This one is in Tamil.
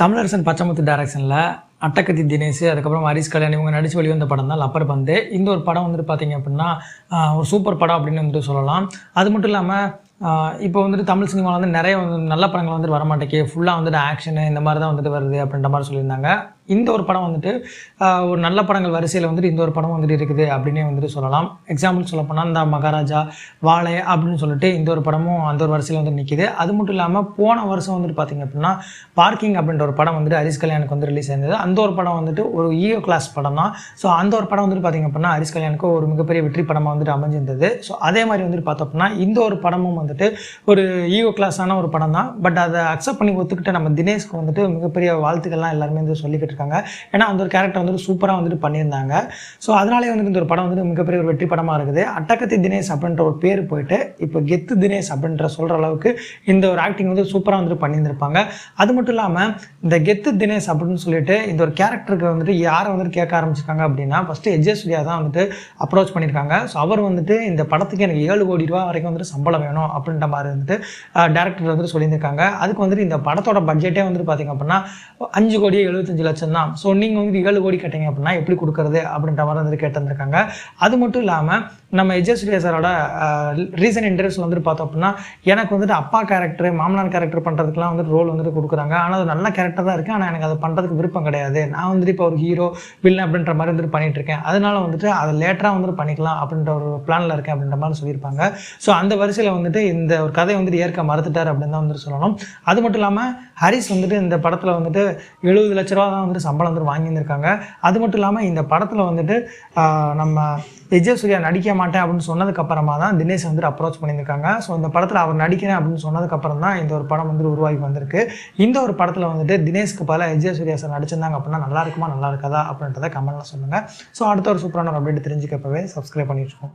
தமிழரசன் பச்சமுத்து டைரக்ஷனில் அட்டகத்தி தினேஷ் அதுக்கப்புறம் ஹரிஷ் கல்யாண் இவங்க நடித்து வெளிவந்த படம் தான் லப்பர் பந்து. இந்த ஒரு படம் வந்துட்டு பார்த்திங்க அப்படின்னா ஒரு சூப்பர் படம் அப்படின்னு வந்துட்டு சொல்லலாம். அது மட்டும் இல்லாமல் இப்போ வந்துட்டு தமிழ் சினிமாவில் வந்து நிறைய நல்ல படங்கள் வந்துட்டு வரமாட்டேக்கே, ஃபுல்லாக வந்துட்டு ஆக்ஷனு இந்த மாதிரி தான் வந்துட்டு வருது அப்படின்ற மாதிரி சொல்லியிருந்தாங்க. இந்த ஒரு படம் வந்துட்டு ஒரு நல்ல படங்கள் வரிசையில் வந்துட்டு இந்த ஒரு படம் வந்துட்டு இருக்குது அப்படின்னே வந்துட்டு சொல்லலாம். எக்ஸாம்பிள் சொல்ல போனால் இந்த மகாராஜா, வாழை அப்படின்னு சொல்லிட்டு இந்த ஒரு படமும் அந்த ஒரு வரிசையில் வந்துட்டு நிற்கிது. அது மட்டும் இல்லாமல் போன வருஷம் வந்துட்டு பார்த்திங்க அப்படின்னா பார்க்கிங் அப்படின்ற ஒரு படம் வந்துட்டு ஹரிஷ் கல்யாணுக்கு வந்து ரிலீஸ் ஆயிருந்தது. அந்த ஒரு படம் வந்துட்டு ஒரு ஈகோ கிளாஸ் படம் தான். ஸோ அந்த ஒரு படம் வந்துட்டு பார்த்திங்க அப்படின்னா ஹரிஷ் கல்யாணுக்கு ஒரு மிகப்பெரிய வெற்றி படமாக வந்துட்டு அமைஞ்சிருந்தது. ஸோ அதே மாதிரி வந்துட்டு பார்த்தோம் அப்படின்னா இந்த ஒரு படமும் வந்துட்டு ஒரு ஈகோ கிளாஸான ஒரு படம் தான். பட் அதை அக்செப்ட் பண்ணி ஒத்துக்கிட்ட நம்ம தினேஷ்க்கு வந்துட்டு மிகப்பெரிய வாழ்த்துக்கள்லாம் எல்லாருமே வந்து சொல்லிக்கிட்டு இருக்காங்க. ஏன்னா அந்த ஒரு கேரக்டர் வந்துட்டு சூப்பராக வந்துட்டு பண்ணியிருந்தாங்க. ஸோ அதனாலே வந்துட்டு இந்த ஒரு படம் வந்துட்டு மிகப்பெரிய ஒரு வெற்றி படமாக இருக்குது. அட்டகத்தி தினேஷ் அப்படின்ற ஒரு பேர் போயிட்டு இப்போ கெத்து தினேஷ் அப்படின்ற சொல்கிற அளவுக்கு இந்த ஒரு ஆக்டிங் வந்து சூப்பராக வந்துட்டு பண்ணியிருந்திருப்பாங்க. அது மட்டும் இல்லாமல் இந்த கெத்து தினேஷ் அப்படின்னு சொல்லிட்டு இந்த ஒரு கேரக்டருக்கு வந்துட்டு யாரை வந்துட்டு கேட்க ஆரம்பிச்சிருக்காங்க அப்படின்னா ஃபஸ்ட்டு எஜ்ஜே சூர்யா தான் வந்துட்டு அப்ரோச் பண்ணியிருக்காங்க. ஸோ அவர் வந்துட்டு இந்த படத்துக்கு எனக்கு 7 கோடி ரூபா வரைக்கும் வந்துட்டு சம்பளம் வேணும் அப்படின்ற மாதிரி வந்துட்டு டேரக்டர் வந்துட்டு சொல்லியிருக்காங்க. அதுக்கு வந்துட்டு இந்த படத்தோட பட்ஜெட்டே வந்துட்டு பார்த்திங்க அப்படின்னா 5 கோடியே 75 லட்சம் தான். ஸோ நீங்கள் வந்து 7 கோடி கேட்டீங்க அப்படின்னா எப்படி கொடுக்குறது அப்படின்ற மாதிரி வந்துட்டு கேட்டிருந்திருக்காங்க. அது மட்டும் இல்லாமல் நம்ம எஜ்ஜே சூர்யா சாரோட ரீசன்ட் இன்டர்வியூஸில் வந்துட்டு பார்த்தோம் அப்படின்னா எனக்கு வந்துட்டு அப்பா கேரக்டர் மாமனார் கேரக்டர் பண்ணுறதுக்குலாம் வந்துட்டு ரோல் வந்துட்டு கொடுக்குறாங்க. ஆனால் அது நல்ல கேரக்டர் தான் இருக்குது, ஆனால் எனக்கு அதை பண்ணுறதுக்கு விருப்பம் கிடையாது. நான் வந்துட்டு இப்போ ஒரு ஹீரோ வில்லன் அப்படின்ற மாதிரி வந்துட்டு பண்ணிகிட்டு இருக்கேன். அதனால வந்துட்டு அதை லேட்டராக வந்துட்டு பண்ணிக்கலாம் அப்படின்ற ஒரு பிளானில் இருக்கேன் அப்படின்ற மாதிரி சொல்லியிருப்பாங்க. ஸோ அந்த வரிசையில் வந்துட்டு இந்த ஒரு கதையை வந்துட்டு ஏற்க மறுத்துட்டார் அப்படின்னு தான் வந்துட்டு சொல்லணும். அது மட்டும் இல்லாமல் ஹரிஷ் வந்துட்டு இந்த படத்தில் வந்துட்டு 70 லட்ச ரூபா தான் வந்துட்டு சம்பளம் வந்துட்டு வாங்கியிருந்திருக்காங்க. அது மட்டும் இல்லாமல் இந்த படத்தில் வந்துட்டு நம்ம எஜ்ஜே சூர்யா நடிக்க மாட்டேன் அப்படின்னு சொன்னதுக்கப்புறமா தான் தினேஷ் வந்துட்டு அப்ரோச் பண்ணியிருக்காங்க. ஸோ இந்த படத்தில் அவர் நடிக்கிறேன் அப்படின்னு சொன்னதுக்கப்புறம் தான் இந்த ஒரு படம் வந்துட்டு உருவாகி வந்திருக்கு. இந்த ஒரு படத்தில் வந்துட்டு தினேஷ்க்கு பல எஜ்ஜே சூர்யா சார் நடிச்சிருந்தாங்க அப்படின்னா நல்லா இருக்குமா நல்லா இருக்காதா அப்படின்றத கமெண்ட்டில் சொல்லுங்கள். ஸோ அடுத்த ஒரு சூப்பரான ஒரு அப்டேட் தெரிஞ்சுக்கப்பவே சப்ஸ்கிரைப் பண்ணி வச்சுக்கோங்க.